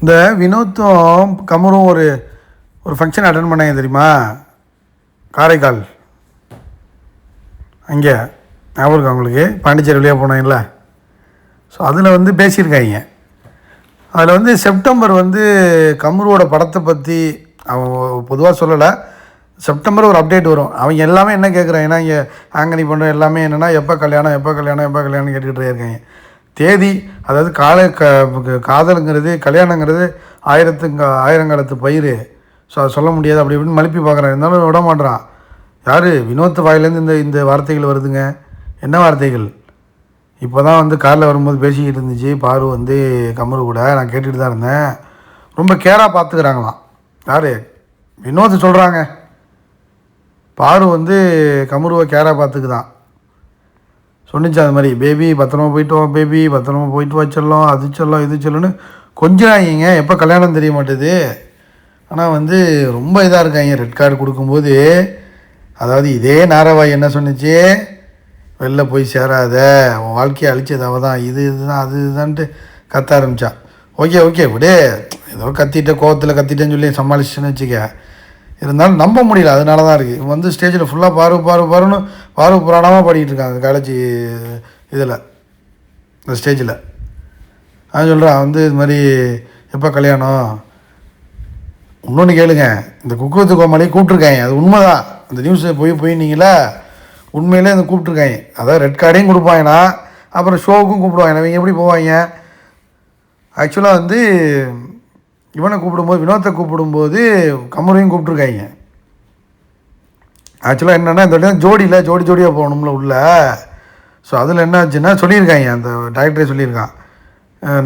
இந்த வினோத்தும் கமரும் ஒரு ஒரு ஃபங்க்ஷன் அட்டன் பண்ணாங்க தெரியுமா? காரைக்கால் அங்கே ஞாபகம் இருக்கா உங்களுக்கு? பாண்டிச்சேரி வழியாக போனாங்கல்ல. ஸோ அதில் வந்து பேசியிருக்காங்க. அதில் வந்து செப்டம்பர் வந்து கமருவோட படத்தை பற்றி அவன் பொதுவாக சொல்லலை. செப்டம்பர் ஒரு அப்டேட் வரும். அவங்க எல்லாமே என்ன கேட்குறாங்கன்னா, இங்கே ஆங்கனி பண்ணுற எல்லாமே என்னென்னா எப்போ கல்யாணம் எப்போ கல்யாணம் எப்போ கல்யாணம் கேட்டுக்கிட்டே இருக்காங்க. தேதி அதாவது காதலுங்கிறது கல்யாணங்கிறது ஆயிரங்காலத்து பயிர். ஸோ அதை சொல்ல முடியாது அப்படி இப்படின்னு மழுப்பி பார்க்குறான். இருந்தாலும் விட மாட்டான். யார்? வினோத் வாயிலேருந்து இந்த வார்த்தைகள் வருதுங்க. என்ன வார்த்தைகள்? இப்போ தான் வந்து காரில் வரும்போது பேசிக்கிட்டு இருந்துச்சு பாரு வந்து கமரு கூட. நான் கேட்டுகிட்டு தான் இருந்தேன். ரொம்ப கேராக பார்த்துக்கிறாங்களாம். யார்? வினோத் சொல்கிறாங்க. பாரு வந்து கமருவை கேராக பார்த்துக்குதான் சொன்னிச்சு. அது மாதிரி பேபி பத்திரமா போயிட்டு வா, பேபி பத்திரமா போயிட்டு வா சொல்லும், அது சொல்லும் இது சொல்லுன்னு கொஞ்சம் எப்போ கல்யாணம் தெரிய மாட்டேது. ஆனால் வந்து ரொம்ப இதாக இருக்காங்க. ரெட் கார்டு கொடுக்கும்போது அதாவது இதே நாரவாய் என்ன சொன்னிச்சு? வெளில போய் சேராத, உன் வாழ்க்கையை அழிச்சது அவள் தான், இதுதான் அது இதுதான்ட்டு கத்த ஆரம்பித்தான். ஓகே விடு, ஏதோ கோவத்தில் கத்திட்டேன்னு சொல்லி சமாளிச்சுன்னு வச்சுக்க. இருந்தாலும் நம்ப முடியல. அதனால தான் இருக்குது. இவன் வந்து ஸ்டேஜில் ஃபுல்லாக பாருன்னு புராணமாக பாடிக்கிட்டு இருக்காங்க காலேஜ் இதில் இந்த ஸ்டேஜில். அவன் சொல்கிறான் வந்து இது மாதிரி எப்போ கல்யாணம். இன்னொன்று கேளுங்க, இந்த குக்குவத்து கோமாளி கூப்பிட்ருக்காங்க. அது உண்மை தான். அந்த நியூஸை போயின்னீங்களா? உண்மையிலே அந்த கூப்பிட்ருக்காங்க. அதாவது ரெட் கார்டையும் கொடுப்பாங்கன்னா அப்புறம் ஷோவுக்கும் கூப்பிடுவாங்க. அவங்க எப்படி போவாங்க? ஆக்சுவலாக வந்து இவனை கூப்பிடும்போது, வினோத்தை கூப்பிடும்போது கமரையும் கூப்பிட்ருக்காங்க. ஆக்சுவலாக என்னென்னா இந்த ஜோடியாக போகணும்ல உள்ள. ஸோ அதில் என்ன ஆச்சுன்னா சொல்லியிருக்காங்க, அந்த டைரக்டரே சொல்லியிருக்கான்,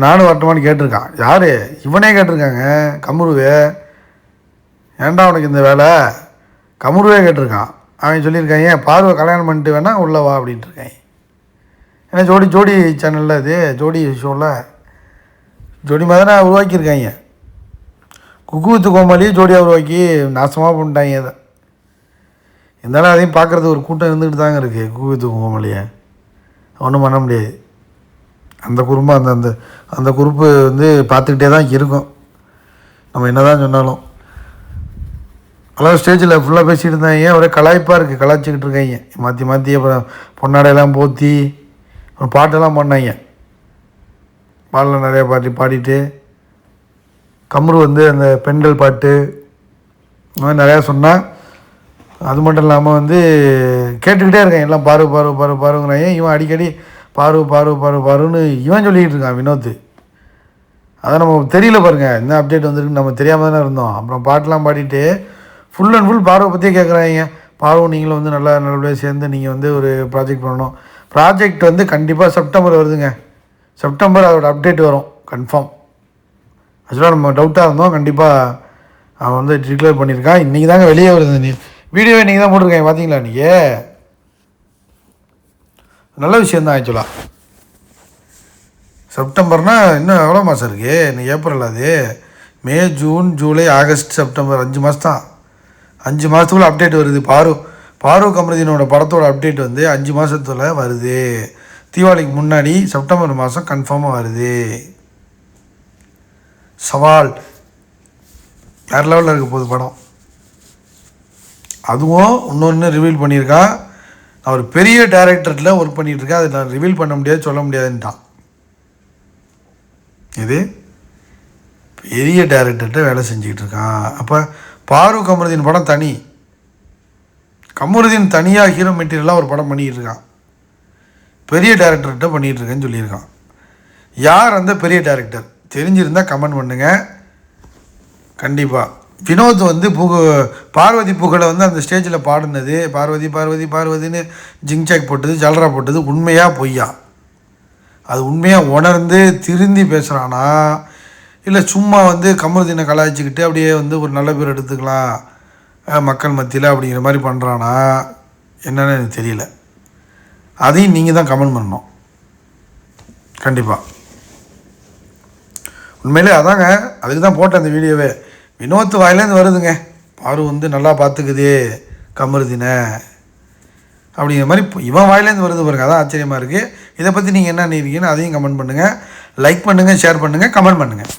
நானும் வரட்டுமான்னு கேட்டிருக்கான். யார்? இவனே கேட்டிருக்காங்க, கமருவே. ஏன்டா அவனுக்கு இந்த வேலை? கமருவே கேட்டிருக்கான். அவன் சொல்லியிருக்காங்க பார்வை கல்யாணம் பண்ணிட்டு வேணால் உள்ளே வா அப்படின்ட்டு இருக்காங்க. ஏன்னா ஜோடி சேனலில் இது ஜோடி ஷோவில் ஜோடி மாதிரி தான் உருவாக்கியிருக்காங்க. குக்குவத்து கோமாளியும் ஜோடியாக உருவாக்கி நாசமாக பண்ணிட்டாங்க. அதை இருந்தாலும் அதையும் பார்க்குறது ஒரு கூட்டம் இருந்துக்கிட்டு தாங்க இருக்குது. குக்குவத்து கோமாளியை ஒன்றும் பண்ண முடியாது. அந்த குறும்பு அந்த குரூப்பு வந்து பார்த்துக்கிட்டே தான் இருக்கும் நம்ம என்ன தான் சொன்னாலும். அதாவது ஸ்டேஜில் ஃபுல்லாக பேசிகிட்டு இருந்தாங்க. ஒரே கலாய்ப்பாக இருக்குது, கலாய்ச்சிக்கிட்டு இருக்காங்க மாற்றி. அப்புறம் பொன்னாடையெல்லாம் போற்றி அப்புறம் பாட்டெல்லாம் பண்ணாங்க. பாடலாம் நிறையா பாடிட்டு கமரு வந்து அந்த பெண்கள் பாட்டு இந்த மாதிரி நிறையா சொன்னால். அது மட்டும் இல்லாமல் வந்து கேட்டுக்கிட்டே இருக்காங்க எல்லாம் பாருங்கிறாங்க. இவன் அடிக்கடி பாருன்னு இவன் சொல்லிக்கிட்டு இருக்கான் வினோத். அதை நம்ம தெரியல பாருங்கள், என்ன அப்டேட் வந்துருக்கு நம்ம தெரியாமல் தானே இருந்தோம். அப்புறம் பாட்டெலாம் பாடிட்டு ஃபுல் அண்ட் ஃபுல் பார்வை பற்றியே கேட்குறாங்க. பார்வை நீங்களும் வந்து நல்லபடியாக சேர்ந்து நீங்கள் வந்து ஒரு ப்ராஜெக்ட் பண்ணணும். ப்ராஜெக்ட் வந்து கண்டிப்பாக செப்டம்பர் வருதுங்க. செப்டம்பர் அதோட அப்டேட் வரும் கன்ஃபார்ம். ஆக்சுவலாக நம்ம டவுட்டாக இருந்தோம். கண்டிப்பாக அவன் வந்து டிக்ளேர் பண்ணியிருக்கான். இன்றைக்கி தாங்க வெளியே வருது வீடியோவை. இன்றைக்கி தான் போட்டிருக்கேன், பார்த்தீங்களா நீங்கள்? நல்ல விஷயந்தான். ஆக்சுவலாக செப்டம்பர்னால் இன்னும் எவ்வளோ மாதம் இருக்குது? இன்னும் ஏப்ரல், அது May June July August September 5 மாதம் தான். 5 மாதத்துக்குள்ளே அப்டேட் வருது. பாரு கமருதீனோட படத்தோட அப்டேட் வந்து 5 மாதத்தில் வருது. தீபாவளிக்கு முன்னாடி செப்டம்பர் மாதம் கன்ஃபார்மாக வருது. சவால் வேறு லெவலில் இருக்க போகுது படம். அதுவும் இன்னொன்று ரிவீல் பண்ணியிருக்கான். நான் ஒரு பெரிய டைரக்டரில் ஒர்க் பண்ணிகிட்ருக்கேன், அதை நான் ரிவீல் பண்ண முடியாது, சொல்ல முடியாதுன்ட்டான். இது பெரிய டைரக்டர்கிட்ட வேலை செஞ்சுக்கிட்டு இருக்கான். அப்போ பாரு கமருதீன் படம் தனி, கமருதீன் தனியாக ஹீரோ மெட்டீரியலாக ஒரு படம் பண்ணிக்கிட்டு இருக்கான். பெரிய டைரக்டர்கிட்ட பண்ணிகிட்டு இருக்கேன்னு சொல்லியிருக்கான். யார் அந்த பெரிய டைரக்டர் தெரிஞ்சிருந்தால் கமெண்ட் பண்ணுங்கள். கண்டிப்பாக வினோத் வந்து பார்வதி புகழை வந்து அந்த ஸ்டேஜில் பாடினது, பார்வதின்னு ஜிங்சாக் போட்டது, ஜல்ரா போட்டது உண்மையாக பொய்யா? அது உண்மையாக உணர்ந்து திருந்தி பேசுகிறானா, இல்லை சும்மா வந்து கமருதீனை கலாய்ச்சிக்கிட்டு அப்படியே வந்து ஒரு நல்ல பேர் எடுத்துக்கலாம் மக்கள் மத்தியில் அப்படிங்கிற மாதிரி பண்ணுறானா என்னன்னு எனக்கு தெரியல. அதையும் நீங்கள் தான் கமெண்ட் பண்ணணும். கண்டிப்பாக உண்மையிலே அதாங்க, அதுக்கு தான் போட்டேன் அந்த வீடியோவே. வினோத் வாயிலேருந்து வருதுங்க, பாரு வந்து நல்லா பார்த்துக்குது கமருதீனை அப்படிங்கிற மாதிரி இவன் வாயிலேருந்து வருது பாருங்க. அதான் ஆச்சரியமாக இருக்குது. இதை பற்றி நீங்கள் என்ன நினைக்கிறீங்கன்னு அதையும் கமெண்ட் பண்ணுங்கள். லைக் பண்ணுங்கள், ஷேர் பண்ணுங்கள், கமெண்ட் பண்ணுங்கள்.